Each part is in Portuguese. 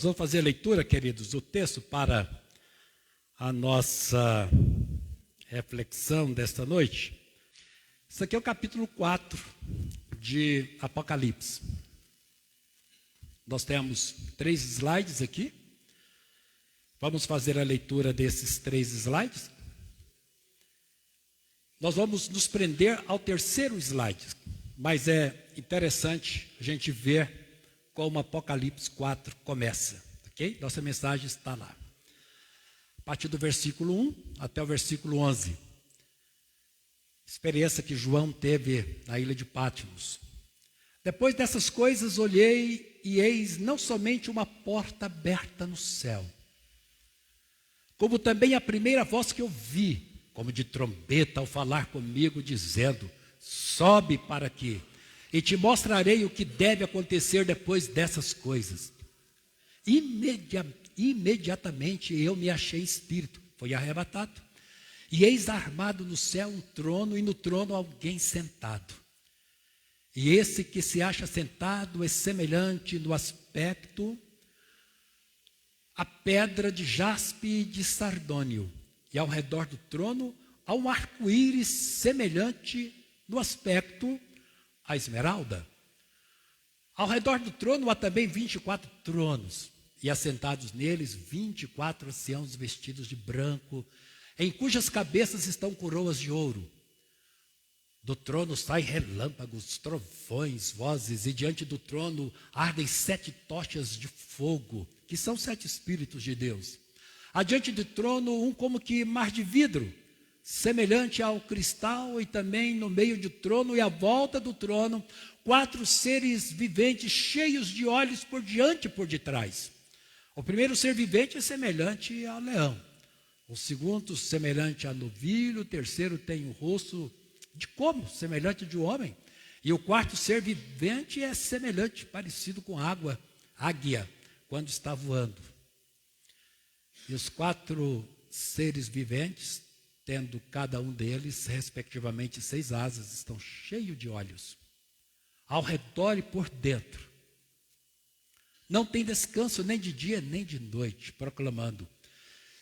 vamos fazer a leitura, queridos, do texto para a nossa reflexão desta noite. Isso aqui é o capítulo 4 de Apocalipse. Nós temos 3 slides aqui. Vamos fazer a leitura desses 3 slides. Nós vamos nos prender ao terceiro slide, mas é interessante a gente ver como Apocalipse 4 começa, ok? Nossa mensagem está lá. A partir do versículo 1 até o versículo 11. Experiência que João teve na ilha de Patmos. Depois dessas coisas olhei e eis não somente uma porta aberta no céu, como também a primeira voz que eu vi, como de trombeta ao falar comigo, dizendo: sobe para aqui, e te mostrarei o que deve acontecer depois dessas coisas. Imediatamente eu me achei espírito, foi arrebatado, e eis armado no céu um trono, e no trono alguém sentado. E esse que se acha sentado é semelhante no aspecto a pedra de jaspe e de sardônio, e ao redor do trono há um arco-íris semelhante no aspecto a esmeralda. Ao redor do trono há também 24 tronos, e assentados neles 24 anciãos vestidos de branco, em cujas cabeças estão coroas de ouro. Do trono saem relâmpagos, trovões, vozes, e diante do trono ardem 7 tochas de fogo, que são 7 Espíritos de Deus. Adiante do trono, um como que mar de vidro, semelhante ao cristal, e também no meio do trono e à volta do trono, 4 seres viventes cheios de olhos por diante e por detrás. O primeiro ser vivente é semelhante ao leão, o segundo semelhante a novilho, o terceiro tem um rosto de como? Semelhante de um homem, e o quarto ser vivente é semelhante, parecido com águia, quando está voando. E os 4 seres viventes, tendo cada um deles, respectivamente 6 asas, estão cheios de olhos, ao redor e por dentro. Não tem descanso nem de dia nem de noite, proclamando: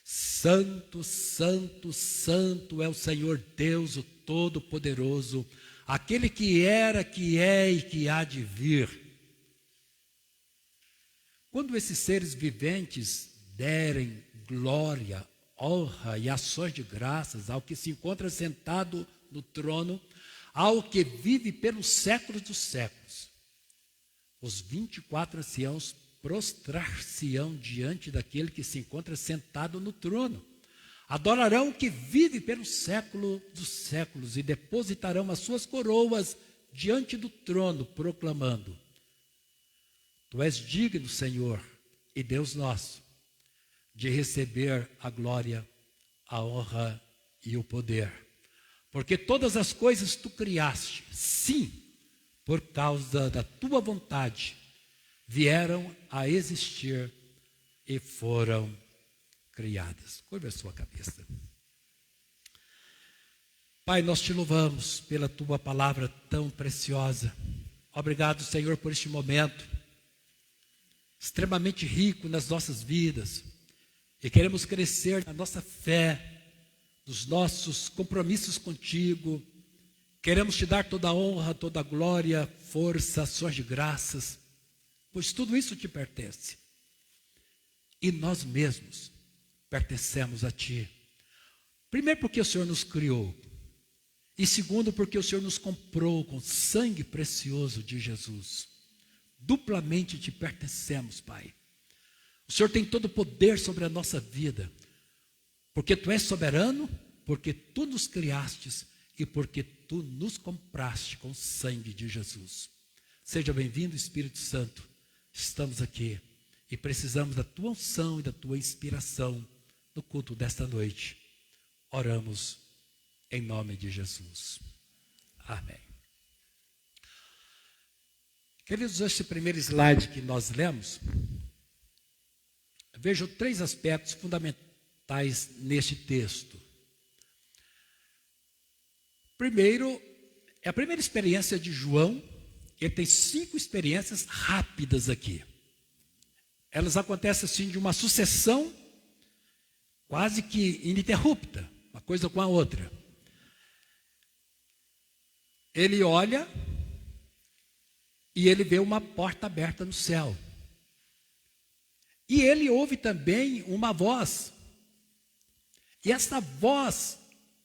Santo, Santo, Santo é o Senhor Deus, o Todo-Poderoso, aquele que era, que é e que há de vir. Quando esses seres viventes derem glória, honra e ações de graças ao que se encontra sentado no trono, ao que vive pelos séculos dos séculos, os 24 anciãos prostrar-se-ão diante daquele que se encontra sentado no trono, adorarão o que vive pelo século dos séculos e depositarão as suas coroas diante do trono, proclamando: Tu és digno, Senhor e Deus nosso, de receber a glória, a honra e o poder, porque todas as coisas tu criaste, sim, por causa da tua vontade, vieram a existir e foram criadas. Curva a sua cabeça. Pai, nós te louvamos pela tua palavra tão preciosa. Obrigado, Senhor, por este momento extremamente rico nas nossas vidas. E queremos crescer na nossa fé, nos nossos compromissos contigo. Queremos te dar toda a honra, toda a glória, força, ações de graças, pois tudo isso te pertence. E nós mesmos pertencemos a ti. Primeiro porque o Senhor nos criou. E segundo porque o Senhor nos comprou com sangue precioso de Jesus. Duplamente te pertencemos, Pai. O Senhor tem todo o poder sobre a nossa vida, porque Tu és soberano, porque Tu nos criastes e porque Tu nos compraste com o sangue de Jesus. Seja bem-vindo, Espírito Santo. Estamos aqui e precisamos da Tua unção e da Tua inspiração no culto desta noite. Oramos em nome de Jesus. Amém. Queridos, esse primeiro slide que nós lemos, vejo 3 aspectos fundamentais neste texto. Primeiro, é a primeira experiência de João. Ele tem 5 experiências rápidas aqui. elas acontecem assim de uma sucessão quase que ininterrupta, uma coisa com a outra. Ele olha e ele vê uma porta aberta no céu. E ele ouve também uma voz. E essa voz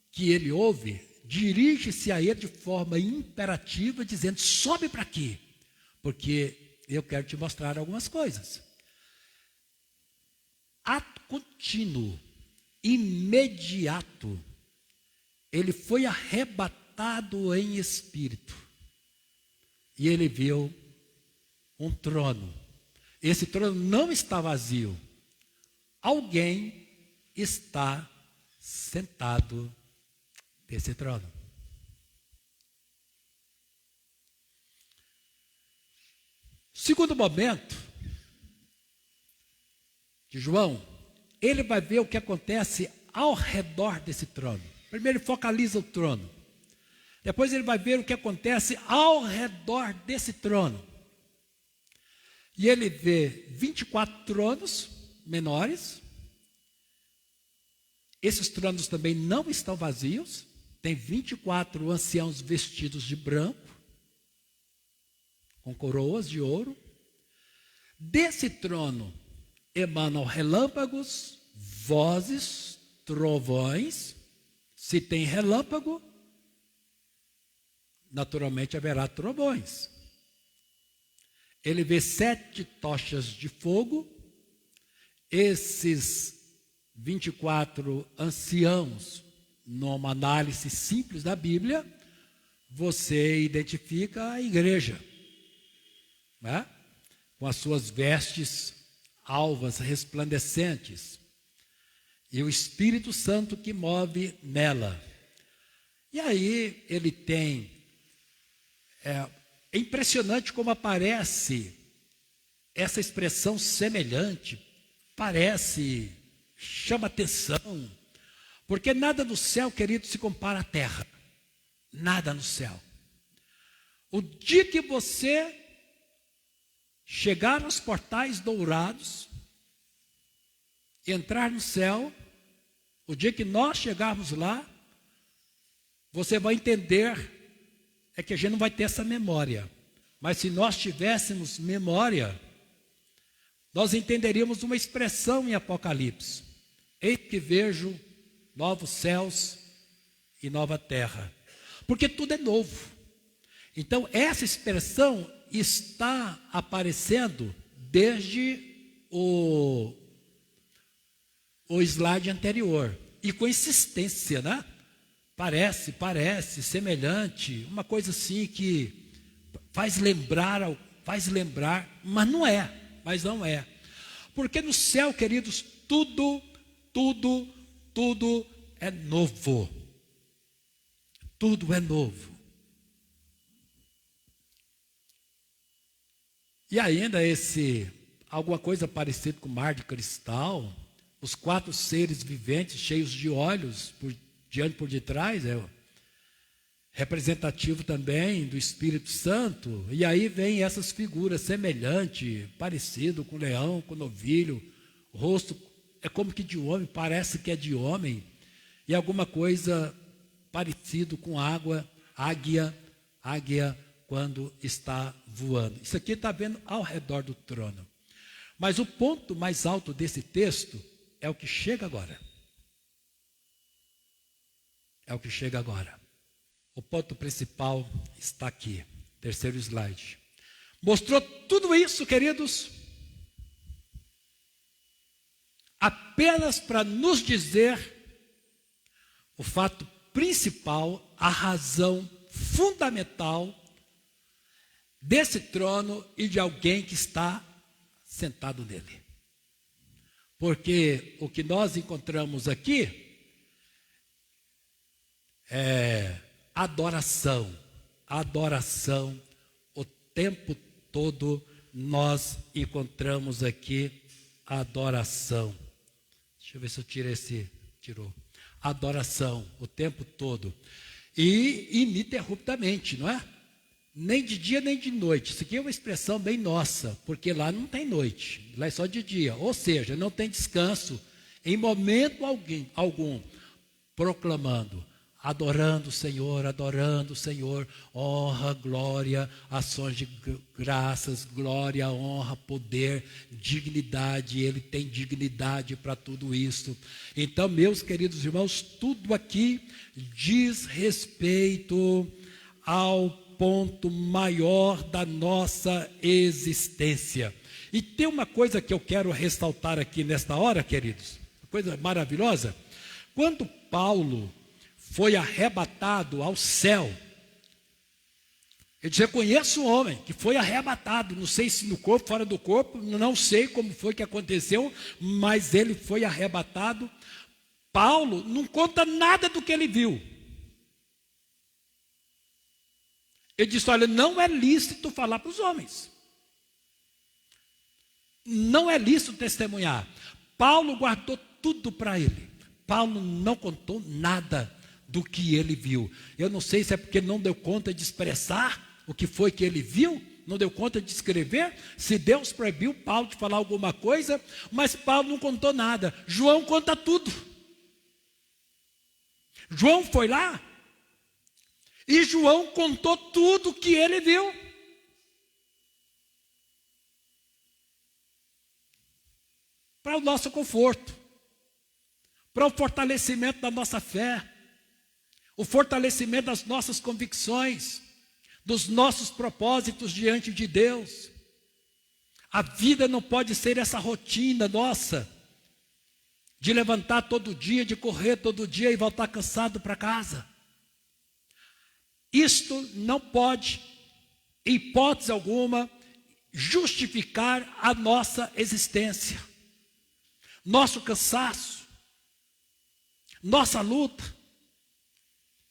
que ele ouve dirige-se a ele de forma imperativa, dizendo: sobe para aqui, porque eu quero te mostrar algumas coisas. Ato contínuo, imediato, ele foi arrebatado em espírito. E ele viu um trono. Esse trono não está vazio. Alguém está sentado nesse trono. Segundo momento de João, ele vai ver o que acontece ao redor desse trono. Primeiro ele focaliza o trono. Depois ele vai ver o que acontece ao redor desse trono. E ele vê 24 tronos menores. Esses tronos também não estão vazios. Tem 24 anciãos vestidos de branco, com coroas de ouro. Desse trono emanam relâmpagos, vozes, trovões. Se tem relâmpago, naturalmente haverá trovões. Ele vê 7 tochas de fogo. Esses 24 anciãos, numa análise simples da Bíblia, você identifica a igreja, né? Com as suas vestes alvas, resplandecentes, e o Espírito Santo que move nela. E aí ele tem, é impressionante como aparece essa expressão semelhante, parece, chama atenção, porque nada no céu, querido, se compara à terra, nada no céu. O dia que você chegar aos portais dourados, entrar no céu, o dia que nós chegarmos lá, você vai entender que a gente não vai ter essa memória. Mas se nós tivéssemos memória, nós entenderíamos uma expressão em Apocalipse: eis que vejo novos céus e nova terra. Porque tudo é novo. Então essa expressão está aparecendo desde o slide anterior. E com insistência, né? Parece, semelhante, uma coisa assim que faz lembrar, mas não é. Porque no céu, queridos, tudo é novo. Tudo é novo. E ainda alguma coisa parecida com o mar de cristal, os 4 seres viventes cheios de olhos por diante e por detrás, é representativo também do Espírito Santo. E aí vem essas figuras semelhantes, parecido com o leão, com o novilho, o rosto é como que de homem, parece que é de homem, e alguma coisa parecido com águia quando está voando. Isso aqui está vendo ao redor do trono. Mas o ponto mais alto desse texto é o que chega agora. O ponto principal está aqui, terceiro slide. Mostrou tudo isso, queridos, apenas para nos dizer o fato principal, a razão fundamental desse trono e de alguém que está sentado nele. Porque o que nós encontramos aqui é adoração, o tempo todo nós encontramos aqui adoração. Deixa eu ver se eu tiro tirou. Adoração, o tempo todo. E ininterruptamente, não é? Nem de dia nem de noite. Isso aqui é uma expressão bem nossa, porque lá não tem noite, lá é só de dia. Ou seja, não tem descanso em momento algum, proclamando, adorando o Senhor, honra, glória, ações de graças, glória, honra, poder, dignidade. Ele tem dignidade para tudo isso. Então, meus queridos irmãos, tudo aqui diz respeito ao ponto maior da nossa existência. E tem uma coisa que eu quero ressaltar aqui nesta hora, queridos, uma coisa maravilhosa. Quando Paulo foi arrebatado ao céu, ele disse: eu conheço um homem que foi arrebatado, não sei se no corpo, fora do corpo, não sei como foi que aconteceu, mas ele foi arrebatado. Paulo não conta nada do que ele viu. Ele disse: olha, não é lícito falar para os homens. Não é lícito testemunhar. Paulo guardou tudo para ele. Paulo não contou nada do que ele viu. Eu não sei se é porque não deu conta de expressar o que foi que ele viu, não deu conta de escrever, se Deus proibiu Paulo de falar alguma coisa, mas Paulo não contou nada. João conta tudo. João foi lá e João contou tudo o que ele viu. Para o nosso conforto, para o fortalecimento da nossa fé, o fortalecimento das nossas convicções, dos nossos propósitos diante de Deus. A vida não pode ser essa rotina nossa, de levantar todo dia, de correr todo dia e voltar cansado para casa. Isto não pode, em hipótese alguma, justificar a nossa existência, nosso cansaço, nossa luta,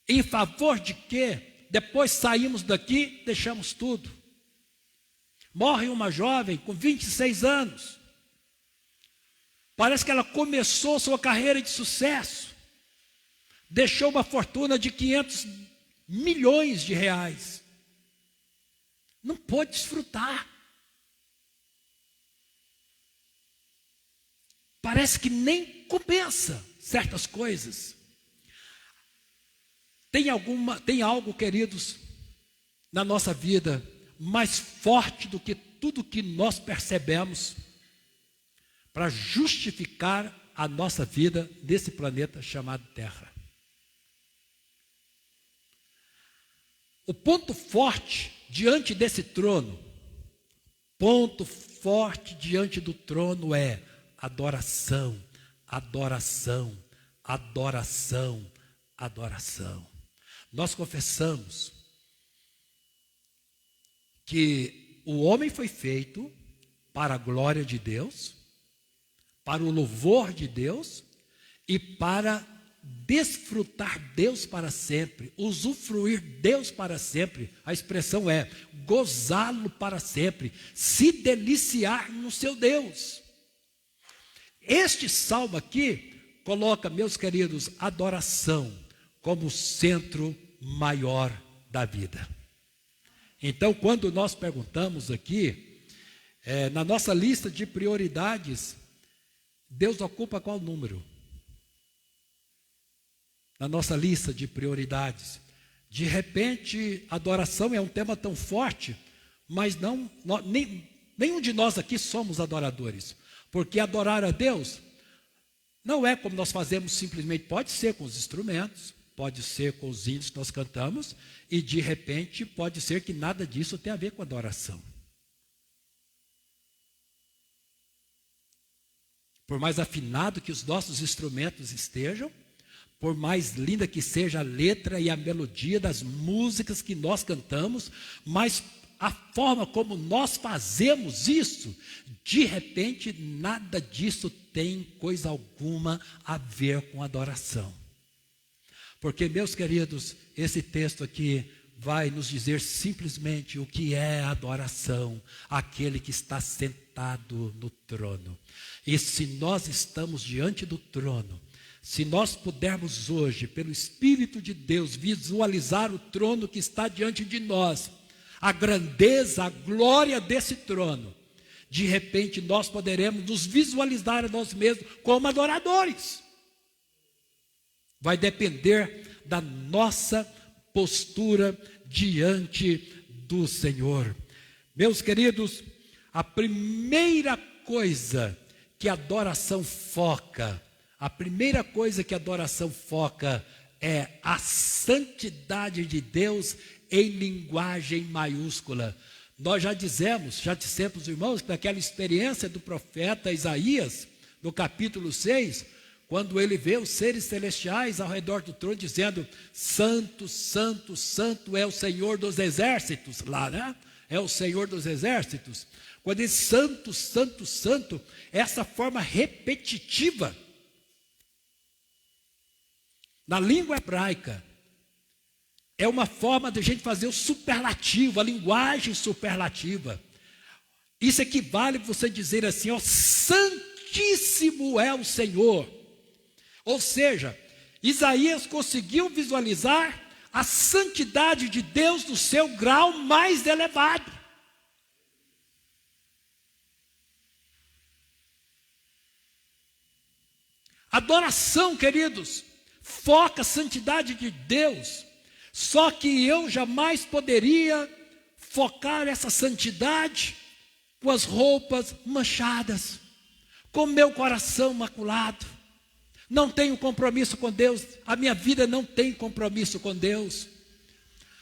em favor de quê? Depois saímos daqui, deixamos tudo. Morre uma jovem com 26 anos. Parece que ela começou sua carreira de sucesso. Deixou uma fortuna de 500 milhões de reais. Não pôde desfrutar. Parece que nem compensa certas coisas. Tem algo, queridos, na nossa vida mais forte do que tudo que nós percebemos para justificar a nossa vida nesse planeta chamado Terra. O ponto forte diante desse trono, ponto forte diante do trono é adoração, adoração, adoração, adoração. Nós confessamos que o homem foi feito para a glória de Deus, para o louvor de Deus e para desfrutar Deus para sempre, usufruir Deus para sempre. A expressão é gozá-lo para sempre, se deliciar no seu Deus. Este salmo aqui coloca, meus queridos, adoração como o centro maior da vida. Então, quando nós perguntamos aqui, na nossa lista de prioridades, Deus ocupa qual número? Na nossa lista de prioridades. De repente, adoração é um tema tão forte, mas nenhum de nós aqui somos adoradores. Porque adorar a Deus não é como nós fazemos simplesmente, pode ser com os instrumentos, pode ser com os hinos que nós cantamos, e de repente pode ser que nada disso tenha a ver com adoração. Por mais afinado que os nossos instrumentos estejam, por mais linda que seja a letra e a melodia das músicas que nós cantamos, mas a forma como nós fazemos isso, de repente nada disso tem coisa alguma a ver com adoração. Porque, meus queridos, esse texto aqui vai nos dizer simplesmente o que é adoração, aquele que está sentado no trono. E se nós estamos diante do trono, se nós pudermos hoje, pelo Espírito de Deus, visualizar o trono que está diante de nós, a grandeza, a glória desse trono, de repente nós poderemos nos visualizar a nós mesmos como adoradores. Vai depender da nossa postura diante do Senhor. Meus queridos, a primeira coisa que a adoração foca, é a santidade de Deus em linguagem maiúscula. Nós já dissemos, irmãos, daquela experiência do profeta Isaías, no capítulo 6, quando ele vê os seres celestiais ao redor do trono, dizendo: santo, santo, santo é o Senhor dos exércitos, lá, né? É o Senhor dos exércitos. Quando diz santo, santo, santo, essa forma repetitiva, na língua hebraica, é uma forma de a gente fazer o superlativo, a linguagem superlativa. Isso equivale a você dizer assim: ó, santíssimo é o Senhor. Ou seja, Isaías conseguiu visualizar a santidade de Deus no seu grau mais elevado. Adoração, queridos, foca a santidade de Deus. Só que eu jamais poderia focar essa santidade com as roupas manchadas, com meu coração maculado. Não tenho compromisso com Deus, a minha vida não tem compromisso com Deus.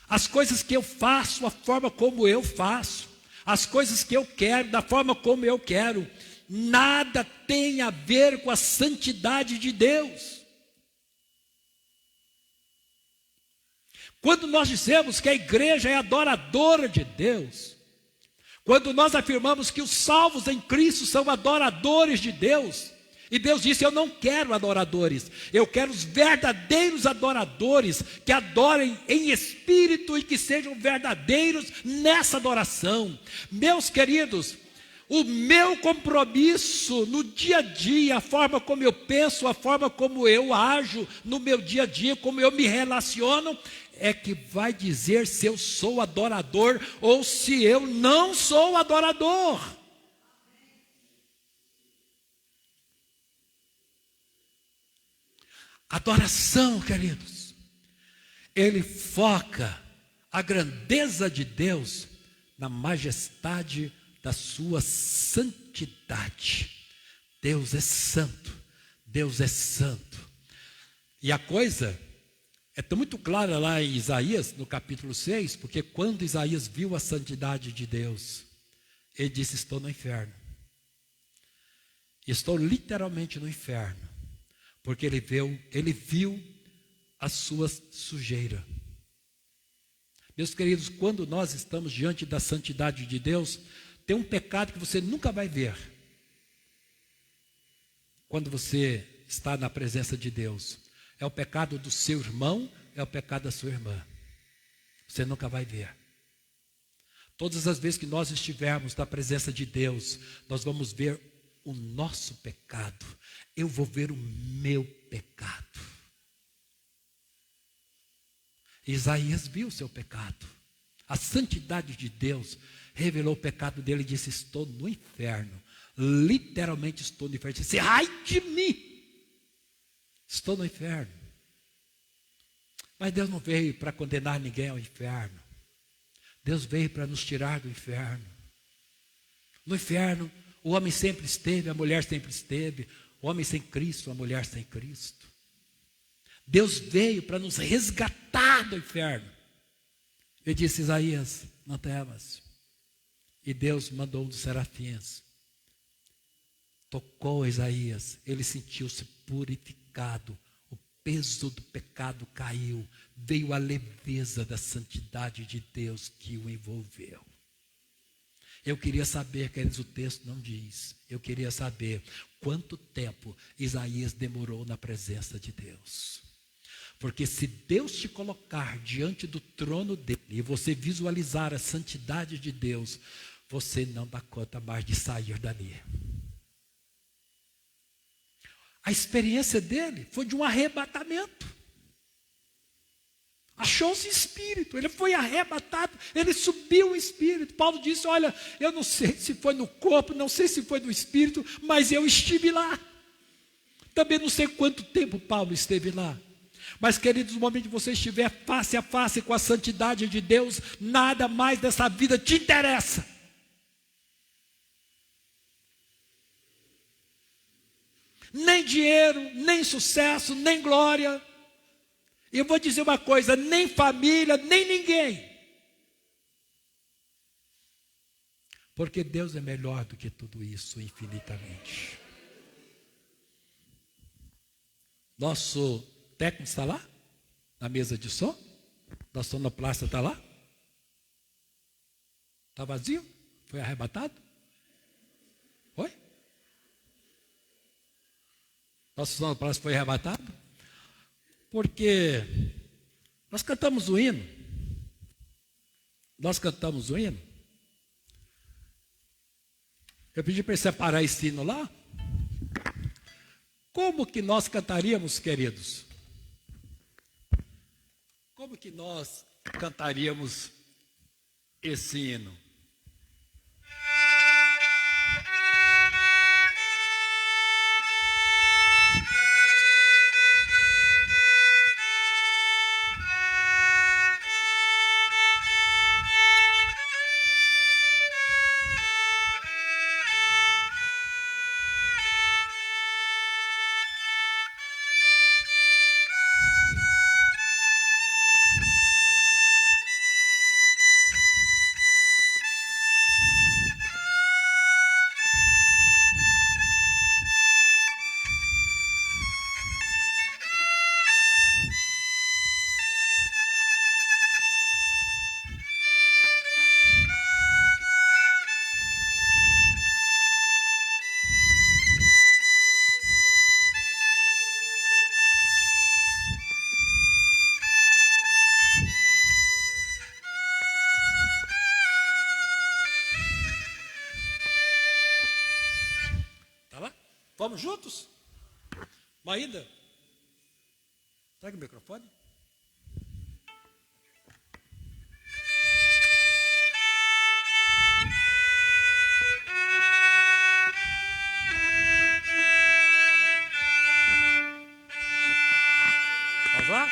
As coisas que eu faço, a forma como eu faço, as coisas que eu quero, da forma como eu quero, nada tem a ver com a santidade de Deus. Quando nós dizemos que a igreja é adoradora de Deus, quando nós afirmamos que os salvos em Cristo são adoradores de Deus, e Deus disse: eu não quero adoradores, eu quero os verdadeiros adoradores, que adorem em espírito e que sejam verdadeiros nessa adoração. Meus queridos, o meu compromisso no dia a dia, a forma como eu penso, a forma como eu ajo no meu dia a dia, como eu me relaciono, é que vai dizer se eu sou adorador ou se eu não sou adorador. Adoração, queridos, ele foca a grandeza de Deus na majestade da sua santidade. Deus é santo, Deus é santo. E a coisa é muito clara lá em Isaías, no capítulo 6, porque quando Isaías viu a santidade de Deus, ele disse: estou no inferno. Estou literalmente no inferno. Porque ele viu a sua sujeira. Meus queridos, quando nós estamos diante da santidade de Deus, tem um pecado que você nunca vai ver. Quando você está na presença de Deus, é o pecado do seu irmão, é o pecado da sua irmã. Você nunca vai ver. Todas as vezes que nós estivermos na presença de Deus, nós vamos ver o nosso pecado. Eu vou ver o meu pecado. Isaías viu o seu pecado. A santidade de Deus revelou o pecado dele e disse: estou no inferno. Literalmente estou no inferno. Ele disse: ai de mim, estou no inferno. Mas Deus não veio para condenar ninguém ao inferno. Deus veio para nos tirar do inferno. No inferno, o homem sempre esteve, a mulher sempre esteve. O homem sem Cristo, a mulher sem Cristo. Deus veio para nos resgatar do inferno. Ele disse: Isaías, não temas. E Deus mandou um dos serafins. Tocou Isaías, ele sentiu-se purificado. O peso do pecado caiu. Veio a leveza da santidade de Deus que o envolveu. Eu queria saber, queridos, o texto não diz. Eu queria saber quanto tempo Isaías demorou na presença de Deus. Porque se Deus te colocar diante do trono dele e você visualizar a santidade de Deus, você não dá conta mais de sair dali. A experiência dele foi de um arrebatamento. Achou-se espírito, ele foi arrebatado, ele subiu o espírito. Paulo disse: olha, eu não sei se foi no corpo, não sei se foi no espírito, mas eu estive lá. Também não sei quanto tempo Paulo esteve lá. Mas, queridos, no momento que você estiver face a face com a santidade de Deus, nada mais dessa vida te interessa. Nem dinheiro, nem sucesso, nem glória. E eu vou dizer uma coisa: nem família, nem ninguém. Porque Deus é melhor do que tudo isso, infinitamente. Nosso técnico está lá? Na mesa de som? Da sonoplasta está lá? Está vazio? Foi arrebatado? Foi? Nosso sonoplasta foi arrebatado? Porque nós cantamos o hino. Nós cantamos o hino. Eu pedi para ele separar esse hino lá. Como que nós cantaríamos, queridos? Como que nós cantaríamos esse hino? Tá lá? Vamos juntos? Maída, traga o microfone. Vamos lá?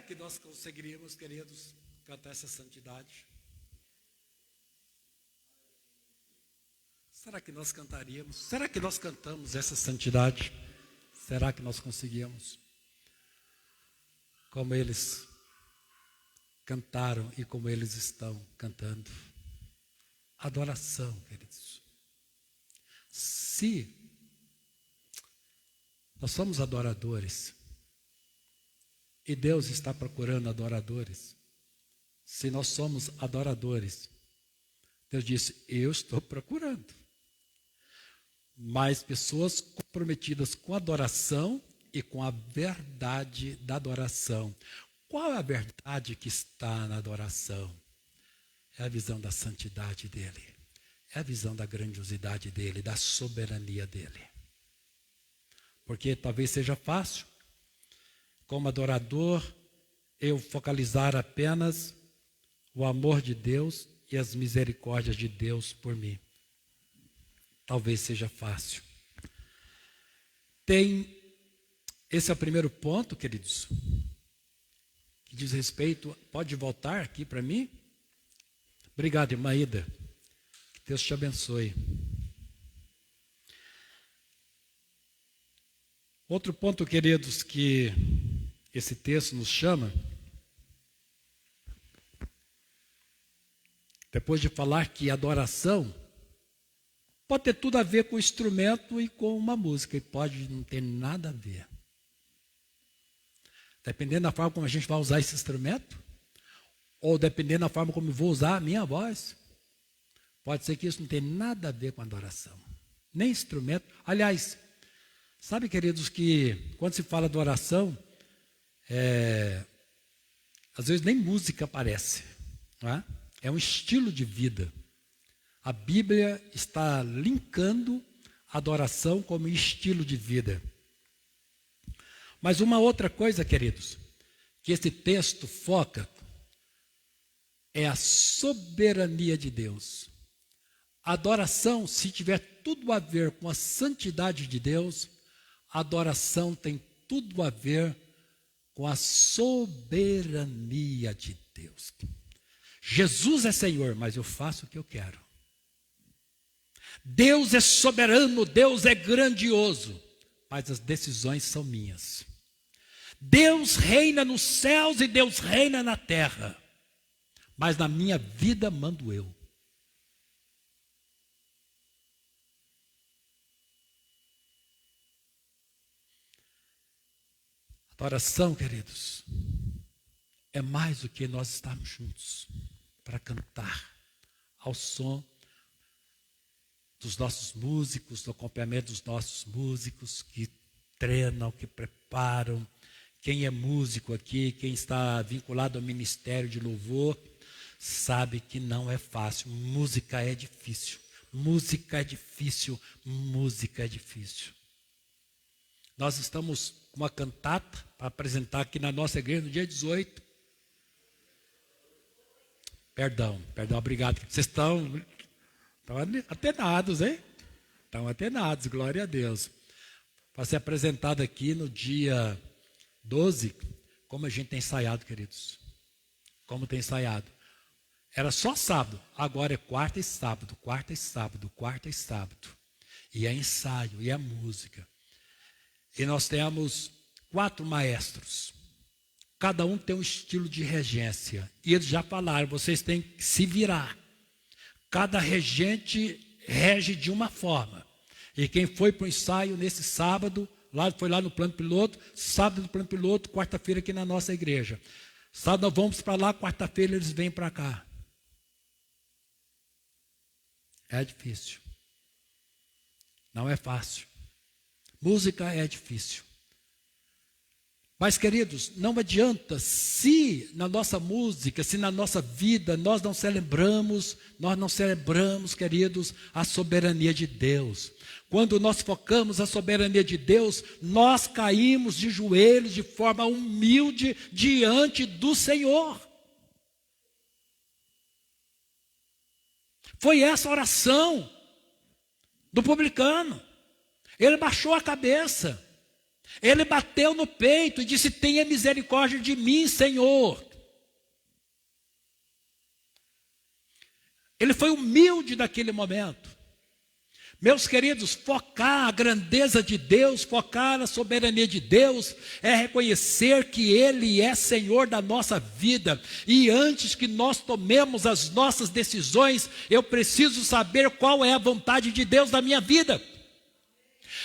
que nós conseguiríamos, queridos, cantar essa santidade? Será que nós cantaríamos? Será que nós cantamos essa santidade? Será que nós conseguimos? Como eles cantaram e como eles estão cantando. Adoração, queridos. Se nós somos adoradores e Deus está procurando adoradores, se nós somos adoradores, Deus disse, eu estou procurando mais pessoas comprometidas com a adoração e com a verdade da adoração. Qual é a verdade que está na adoração? É a visão da santidade dele. É a visão da grandiosidade dele, da soberania dele. Porque talvez seja fácil, como adorador, eu focalizar apenas o amor de Deus e as misericórdias de Deus por mim. Talvez seja fácil. Esse é o primeiro ponto, queridos, que diz respeito. Pode voltar aqui para mim? Obrigado, irmã Ida. Que Deus te abençoe. Outro ponto, queridos, que esse texto nos chama, depois de falar que adoração pode ter tudo a ver com o instrumento e com uma música, e pode não ter nada a ver. Dependendo da forma como a gente vai usar esse instrumento, ou dependendo da forma como eu vou usar a minha voz, pode ser que isso não tenha nada a ver com adoração. Nem instrumento. Aliás, sabe, queridos, que quando se fala de oração, às vezes nem música aparece, não é? É um estilo de vida. A Bíblia está linkando a adoração como estilo de vida. Mas uma outra coisa, queridos, que esse texto foca é a soberania de Deus. A adoração, se tiver tudo a ver com a santidade de Deus, a adoração tem tudo a ver com a soberania de Deus. Jesus é Senhor, mas eu faço o que eu quero. Deus é soberano, Deus é grandioso, mas as decisões são minhas. Deus reina nos céus e Deus reina na terra, mas na minha vida mando eu. Adoração, queridos, é mais do que nós estarmos juntos para cantar ao som dos nossos músicos, do acompanhamento dos nossos músicos que treinam, que preparam. Quem é músico aqui, quem está vinculado ao ministério de louvor, sabe que não é fácil. Música é difícil. Música é difícil. Música é difícil. Nós estamos com uma cantata para apresentar aqui na nossa igreja no dia 18. Perdão, obrigado. Vocês estão atenados, hein? Estão atenados, glória a Deus. Para ser apresentado aqui no dia 12, como a gente tem ensaiado, queridos. Como tem ensaiado. Era só sábado, agora é quarta e sábado, quarta e sábado, quarta e sábado. E é ensaio, e é música. E nós temos 4 maestros. Cada um tem um estilo de regência. E eles já falaram, vocês têm que se virar. Cada regente rege de uma forma. E quem foi para o ensaio nesse sábado, foi lá no plano piloto, sábado no plano piloto, quarta-feira aqui na nossa igreja. Sábado nós vamos para lá, quarta-feira eles vêm para cá. É difícil. Não é fácil. Música é difícil. Mas, queridos, não adianta se na nossa música, se na nossa vida nós não celebramos, queridos, a soberania de Deus. Quando nós focamos a soberania de Deus, nós caímos de joelhos de forma humilde diante do Senhor. Foi essa a oração do publicano. Ele baixou a cabeça. Ele bateu no peito e disse: tenha misericórdia de mim, Senhor. Ele foi humilde naquele momento. Meus queridos, focar a grandeza de Deus, focar na soberania de Deus, é reconhecer que Ele é Senhor da nossa vida. E antes que nós tomemos as nossas decisões, eu preciso saber qual é a vontade de Deus na minha vida.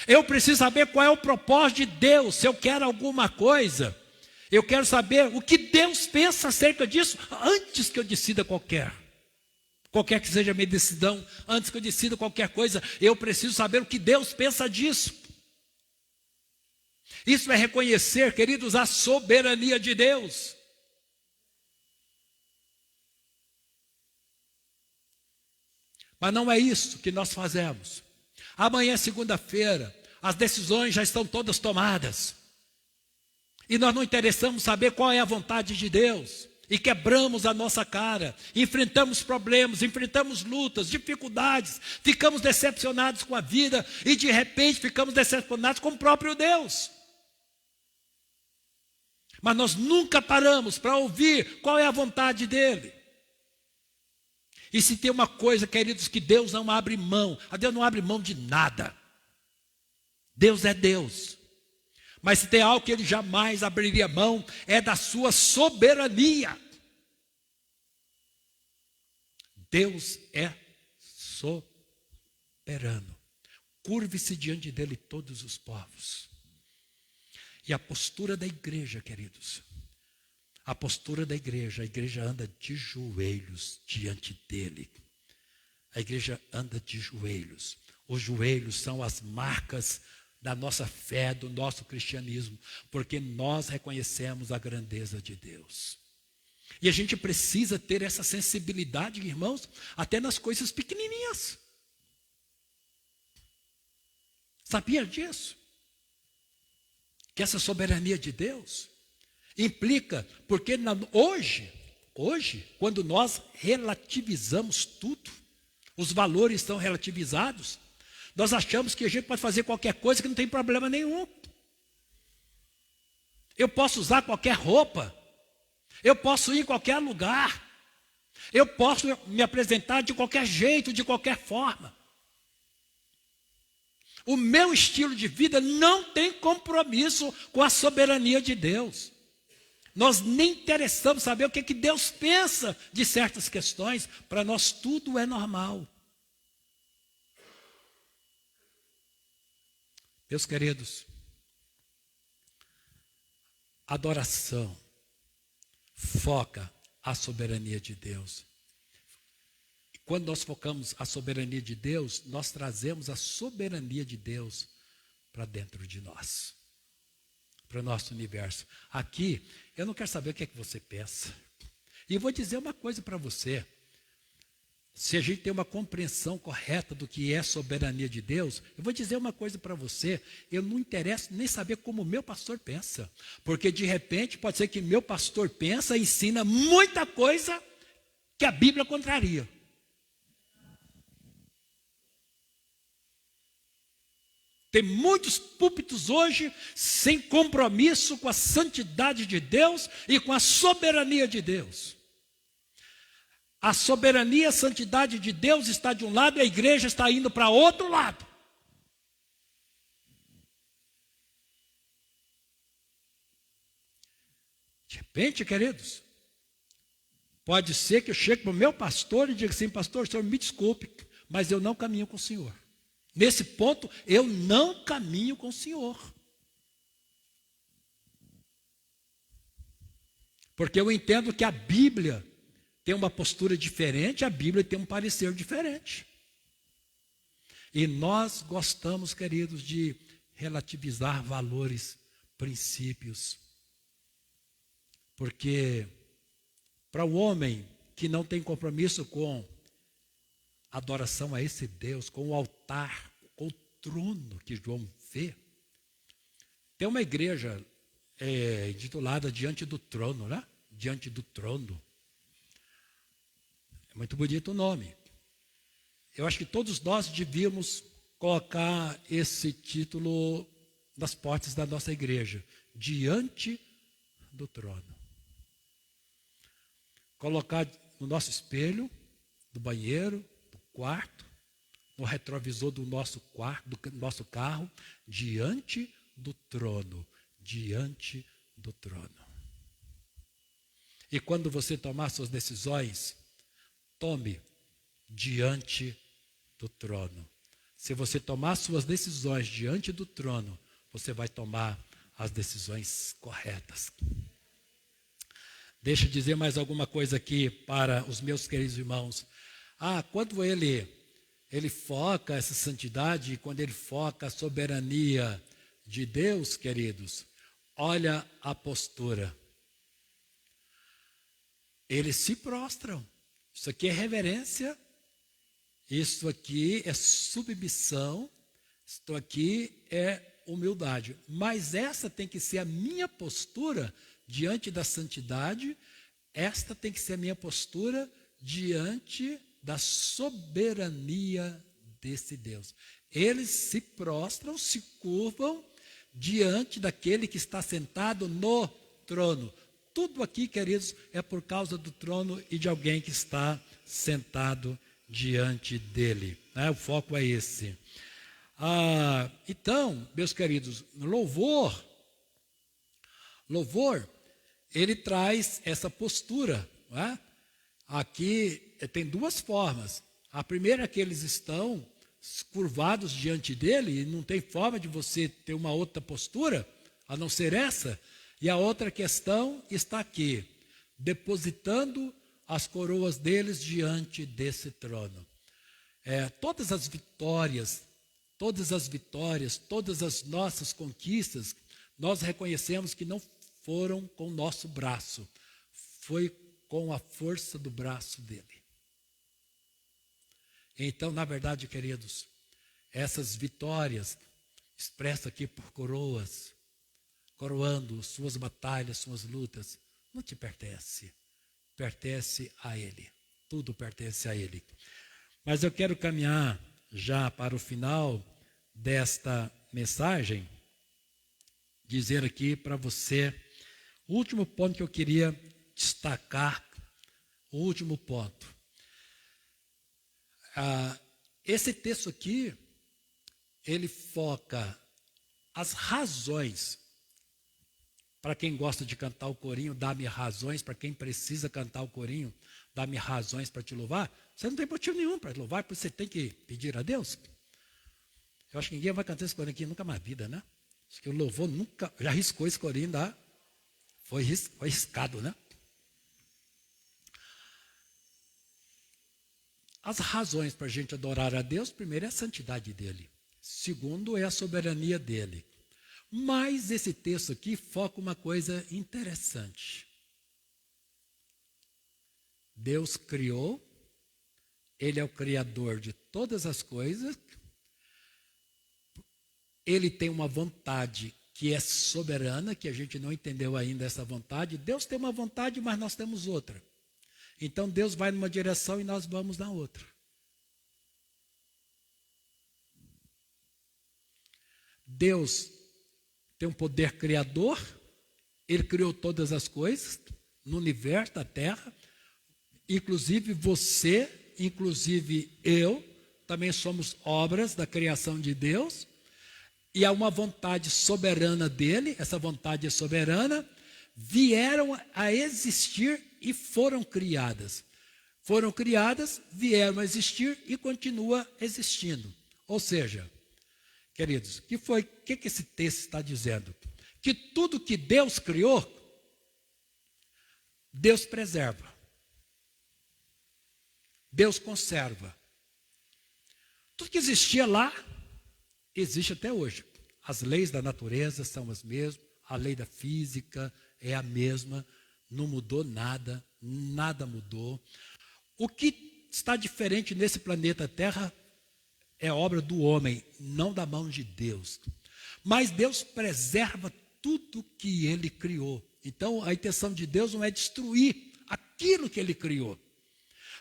Eu preciso saber qual é o propósito de Deus. Se eu quero alguma coisa, eu quero saber o que Deus pensa acerca disso antes que eu decida qualquer que seja a minha decisão, antes que eu decida qualquer coisa, eu preciso saber o que Deus pensa disso. Isso é reconhecer, queridos, a soberania de Deus. Mas não é isso que nós fazemos. Amanhã é segunda-feira, as decisões já estão todas tomadas. E nós não interessamos saber qual é a vontade de Deus. E quebramos a nossa cara, enfrentamos problemas, enfrentamos lutas, dificuldades, ficamos decepcionados com a vida e de repente ficamos decepcionados com o próprio Deus. Mas nós nunca paramos para ouvir qual é a vontade dEle. E se tem uma coisa, queridos, que Deus não abre mão, a Deus não abre mão de nada. Deus é Deus. Mas se tem algo que Ele jamais abriria mão, é da sua soberania. Deus é soberano. Curve-se diante dEle todos os povos. E a postura da igreja, queridos, a postura da igreja, a igreja anda de joelhos diante dEle. A igreja anda de joelhos. Os joelhos são as marcas da nossa fé, do nosso cristianismo, porque nós reconhecemos a grandeza de Deus. E a gente precisa ter essa sensibilidade, irmãos, até nas coisas pequenininhas. Sabia disso? Que essa soberania de Deus implica, porque hoje, quando nós relativizamos tudo, os valores estão relativizados, nós achamos que a gente pode fazer qualquer coisa que não tem problema nenhum. Eu posso usar qualquer roupa. Eu posso ir em qualquer lugar. Eu posso me apresentar de qualquer jeito, de qualquer forma. O meu estilo de vida não tem compromisso com a soberania de Deus. Nós nem interessamos saber o que Deus pensa de certas questões. Para nós tudo é normal. Meus queridos, adoração foca a soberania de Deus. E quando nós focamos a soberania de Deus, nós trazemos a soberania de Deus para dentro de nós, para o nosso universo. Aqui, eu não quero saber o que é que você pensa. E eu vou dizer uma coisa para você. Se a gente tem uma compreensão correta do que é a soberania de Deus, eu vou dizer uma coisa para você, eu não interesso nem saber como o meu pastor pensa, porque de repente pode ser que meu pastor pensa e ensina muita coisa que a Bíblia contraria. Tem muitos púlpitos hoje sem compromisso com a santidade de Deus e com a soberania de Deus. A soberania e a santidade de Deus está de um lado e a igreja está indo para outro lado. De repente, queridos, pode ser que eu chegue para o meu pastor e diga assim: pastor, o senhor me desculpe, mas eu não caminho com o senhor. Nesse ponto, eu não caminho com o senhor. Porque eu entendo que a Bíblia tem uma postura diferente, a Bíblia tem um parecer diferente. E nós gostamos, queridos, de relativizar valores, princípios. Porque para o homem que não tem compromisso com a adoração a esse Deus, com o altar, com o trono que João vê, tem uma igreja intitulada Diante do Trono, né? Diante do Trono. É muito bonito o nome. Eu acho que todos nós devíamos colocar esse título das portas da nossa igreja, diante do trono. Colocar no nosso espelho, do banheiro, do quarto, no retrovisor do nosso quarto, do nosso carro, diante do trono, diante do trono. E quando você tomar suas decisões, tome diante do trono. Se você tomar suas decisões diante do trono, você vai tomar as decisões corretas. Deixa eu dizer mais alguma coisa aqui para os meus queridos irmãos. Quando ele foca essa santidade, quando ele foca a soberania de Deus, queridos, olha a postura. Eles se prostram. Isso aqui é reverência, isso aqui é submissão, isso aqui é humildade. Mas essa tem que ser a minha postura diante da santidade, esta tem que ser a minha postura diante da soberania desse Deus. Eles se prostram, se curvam diante daquele que está sentado no trono. Tudo aqui, queridos, é por causa do trono e de alguém que está sentado diante dele. O foco é esse. Então, meus queridos, louvor, ele traz essa postura. Aqui tem duas formas. A primeira é que eles estão curvados diante dele e não tem forma de você ter uma outra postura, a não ser essa. E a outra questão está aqui, depositando as coroas deles diante desse trono. Todas as vitórias, todas as nossas conquistas, nós reconhecemos que não foram com o nosso braço, foi com a força do braço dele. Então, na verdade, queridos, essas vitórias expressas aqui por coroas, coroando suas batalhas, suas lutas, não te pertence. Pertence a Ele. Tudo pertence a Ele. Mas eu quero caminhar já para o final desta mensagem, dizer aqui para você, o último ponto que eu queria destacar, o último ponto. Esse texto aqui, ele foca as razões. Para quem gosta de cantar o corinho, dá-me razões. Para quem precisa cantar o corinho, dá-me razões para te louvar. Você não tem motivo nenhum para te louvar, porque você tem que pedir a Deus. Eu acho que ninguém vai cantar esse corinho aqui nunca mais na vida, né? Acho que o louvor nunca, já riscou esse corinho, foi riscado, né? As razões para a gente adorar a Deus, primeiro é a santidade dele. Segundo é a soberania dele. Mas esse texto aqui foca uma coisa interessante. Deus criou, Ele é o Criador de todas as coisas, Ele tem uma vontade que é soberana, que a gente não entendeu ainda essa vontade. Deus tem uma vontade, mas nós temos outra. Então Deus vai numa direção e nós vamos na outra. Deus tem um poder criador, Ele criou todas as coisas, no universo, na terra, inclusive você, inclusive eu, também somos obras da criação de Deus, e há uma vontade soberana dele, essa vontade é soberana, vieram a existir e foram criadas. Foram criadas, vieram a existir e continua existindo. Ou seja, queridos, o que esse texto está dizendo? Que tudo que Deus criou, Deus preserva. Deus conserva. Tudo que existia lá, existe até hoje. As leis da natureza são as mesmas, a lei da física é a mesma, não mudou nada, nada mudou. O que está diferente nesse planeta Terra é obra do homem, não da mão de Deus. Mas Deus preserva tudo que Ele criou. Então, a intenção de Deus não é destruir aquilo que Ele criou.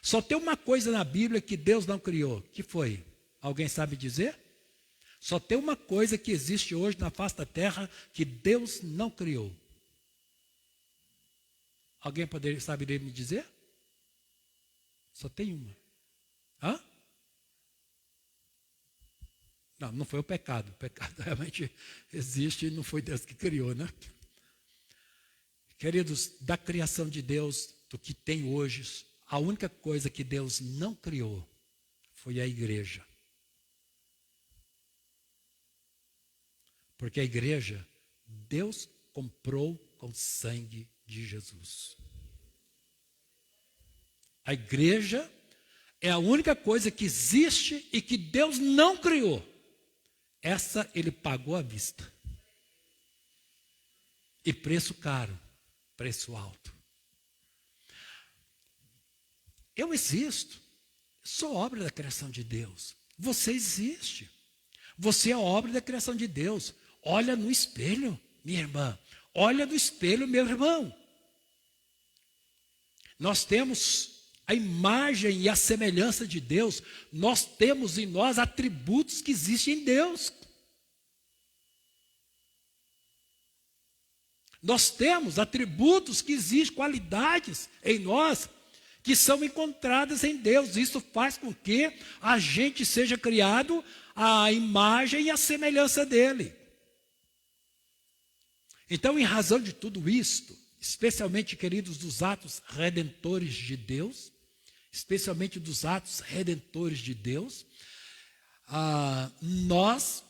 Só tem uma coisa na Bíblia que Deus não criou. Que foi? Alguém sabe dizer? Só tem uma coisa que existe hoje na face da terra que Deus não criou. Alguém saberia me dizer? Só tem uma. Hã? Não, não foi o pecado. O pecado realmente existe e não foi Deus que criou, né? Queridos, da criação de Deus, do que tem hoje, a única coisa que Deus não criou foi a igreja. Porque a igreja, Deus comprou com sangue de Jesus. A igreja é a única coisa que existe e que Deus não criou. Essa ele pagou à vista. E preço caro, preço alto. Eu existo, sou obra da criação de Deus. Você existe. Você é obra da criação de Deus. Olha no espelho, minha irmã. Olha no espelho, meu irmão. Nós temos a imagem e a semelhança de Deus. Nós temos em nós atributos que existem em Deus. Nós temos atributos que existem, qualidades em nós que são encontradas em Deus. Isso faz com que a gente seja criado à imagem e à semelhança dele. Então, em razão de tudo isto, especialmente, queridos, dos atos redentores de Deus, nós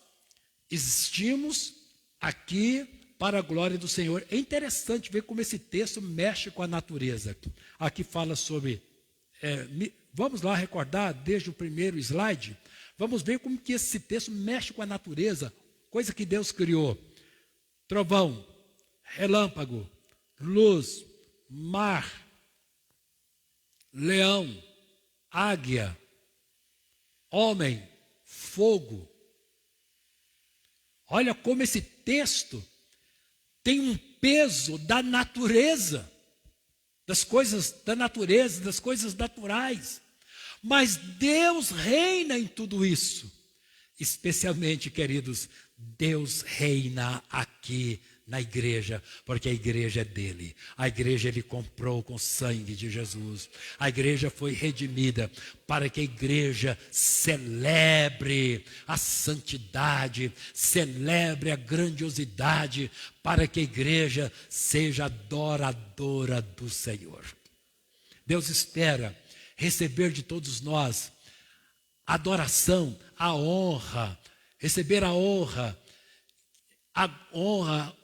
existimos aqui para a glória do Senhor. É interessante ver como esse texto mexe com a natureza. Aqui fala sobre, vamos lá recordar desde o primeiro slide, vamos ver como que esse texto mexe com a natureza, coisa que Deus criou. Trovão, relâmpago, luz, mar, leão, águia, homem, fogo. Olha como esse texto tem um peso da natureza, das coisas da natureza, das coisas naturais. Mas Deus reina em tudo isso. Especialmente, queridos, Deus reina aqui na igreja, porque a igreja é dele. A igreja ele comprou com o sangue de Jesus. A igreja foi redimida para que a igreja celebre a santidade, celebre a grandiosidade, para que a igreja seja adoradora do Senhor. Deus espera receber de todos nós a adoração, a honra, receber a honra,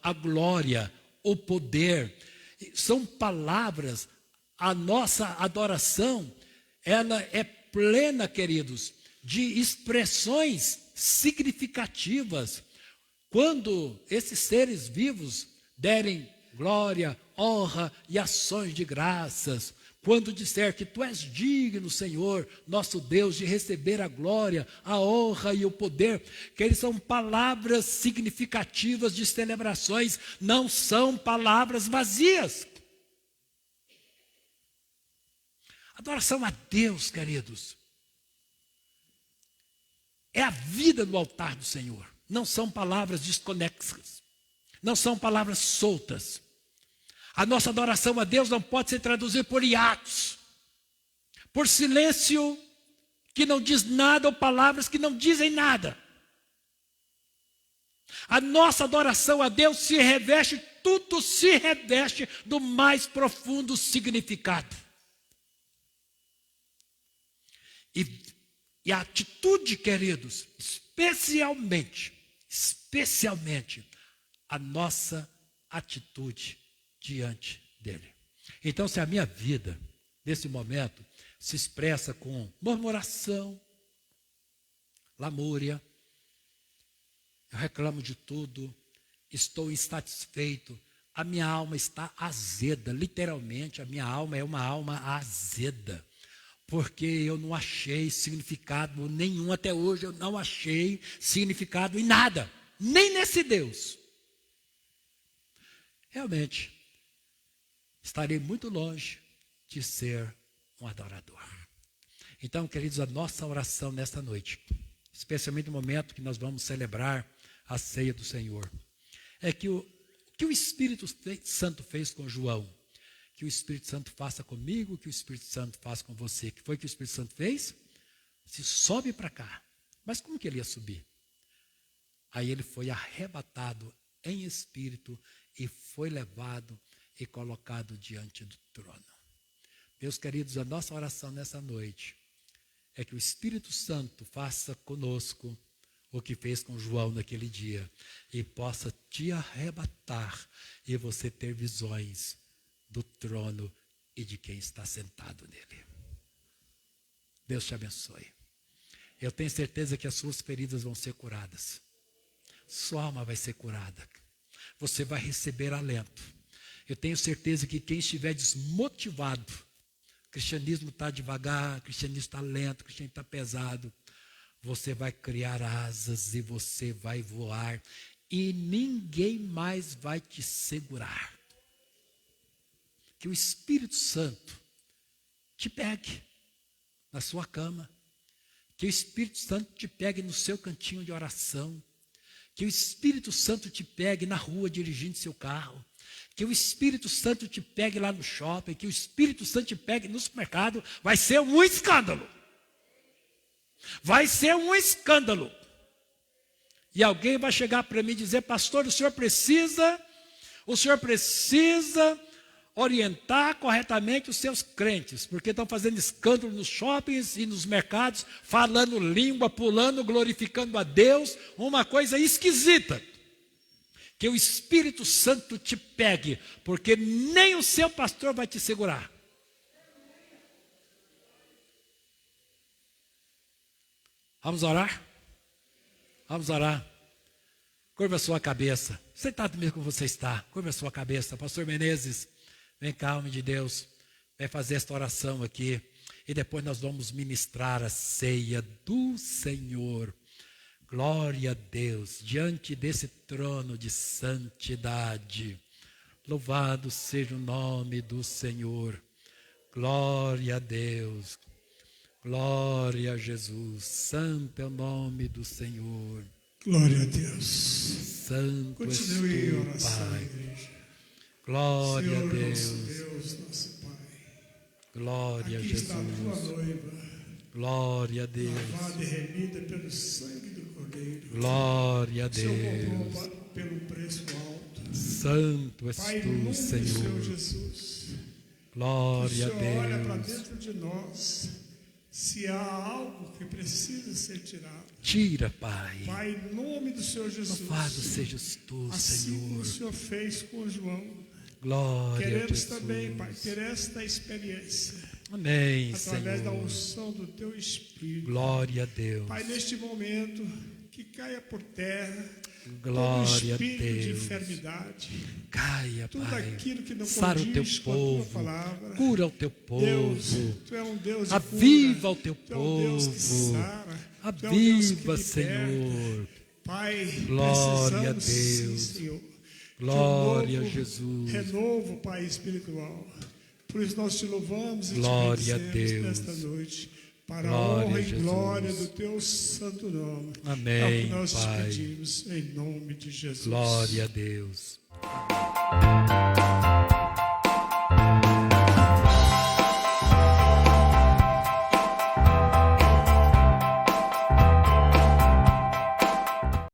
a glória, o poder. São palavras, a nossa adoração, ela é plena, queridos, de expressões significativas. Quando esses seres vivos derem glória, honra e ações de graças, quando disser que tu és digno, Senhor, nosso Deus, de receber a glória, a honra e o poder, que eles são palavras significativas de celebrações, não são palavras vazias. Adoração a Deus, queridos, é a vida no altar do Senhor. Não são palavras desconexas, não são palavras soltas. A nossa adoração a Deus não pode ser traduzida por hiatos, por silêncio que não diz nada ou palavras que não dizem nada. A nossa adoração a Deus se reveste, tudo se reveste do mais profundo significado. E a atitude, queridos, especialmente, a nossa atitude diante dele. Então, se a minha vida, nesse momento, se expressa com murmuração, lamúria, eu reclamo de tudo, estou insatisfeito, a minha alma está azeda, literalmente, a minha alma é uma alma azeda, porque eu não achei significado nenhum, até hoje eu não achei significado em nada, nem nesse Deus. Realmente, estarei muito longe de ser um adorador. Então, queridos, a nossa oração nesta noite, especialmente no momento que nós vamos celebrar a ceia do Senhor, é que o Espírito Santo fez com João, que o Espírito Santo faça comigo, que o Espírito Santo faça com você. Que foi que o Espírito Santo fez? Se sobe para cá. Mas como que ele ia subir? Aí ele foi arrebatado em espírito e foi levado e colocado diante do trono. Meus queridos, a nossa oração nessa noite é que o Espírito Santo faça conosco o que fez com João naquele dia e possa te arrebatar e você ter visões do trono e de quem está sentado nele. Deus te abençoe. Eu tenho certeza que as suas feridas vão ser curadas. Sua alma vai ser curada. Você vai receber alento. Eu tenho certeza que quem estiver desmotivado, o cristianismo está devagar, o cristianismo está lento, o cristianismo está pesado, você vai criar asas e você vai voar e ninguém mais vai te segurar. Que o Espírito Santo te pegue na sua cama, que o Espírito Santo te pegue no seu cantinho de oração, que o Espírito Santo te pegue na rua dirigindo seu carro, que o Espírito Santo te pegue lá no shopping, que o Espírito Santo te pegue no supermercado. Vai ser um escândalo. Vai ser um escândalo. E alguém vai chegar para mim e dizer: pastor, o senhor precisa orientar corretamente os seus crentes, porque estão fazendo escândalo nos shoppings e nos mercados, falando língua, pulando, glorificando a Deus, uma coisa esquisita. Que o Espírito Santo te pegue, porque nem o seu pastor vai te segurar. Vamos orar? Vamos orar. Curva a sua cabeça. Sentado mesmo como você está, curva a sua cabeça. Pastor Menezes, vem cá, homem de Deus, vem fazer esta oração aqui, e depois nós vamos ministrar a ceia do Senhor. Glória a Deus, diante desse trono de santidade, louvado seja o nome do Senhor. Glória a Deus, glória a Jesus, santo é o nome do Senhor. Glória a Deus. Santo Continue és em tu, oração, Pai. igreja. Glória Senhor, a Deus. nosso Deus, nosso Pai. Glória a Aqui está a tua Jesus. noiva, Glória a Deus. lavada e remida pelo sangue do Cordeiro. Glória a O Senhor Deus. comprou pelo preço alto. Santo és Pai, em tu, nome do Senhor Senhor. Jesus, o Glória a Senhor olha para Deus. dentro de nós, se há algo que precisa ser tirado. Tira, Pai. Pai, em nome do Senhor Jesus, Louvado sejas tu, assim como o Senhor. Senhor fez com João, Glória a queremos Jesus. também, Pai, ter esta experiência Amém, através da Senhor. unção do Teu Espírito. Glória a Deus. Pai, neste momento, que caia por terra todo Glória a espírito de Deus. enfermidade, Caia, tudo Pai. aquilo que não Sara o teu condiz com a Tua povo. palavra. Cura o teu Deus, povo. Tu é um Deus de Aviva cura. o teu Tu é um Deus que povo. sara. Tu é um Deus que Aviva, liberta. Senhor. Pai, Glória a precisamos, Deus. sim, Senhor, Glória de a um novo Jesus. renovo, Pai, espiritual. Por isso nós te louvamos e Glória a te bendizemos Deus. nesta noite, para Glória a honra a e glória Jesus. do teu santo nome. É o Amém, que nós Pai. te pedimos, em nome de Jesus. Glória a Deus.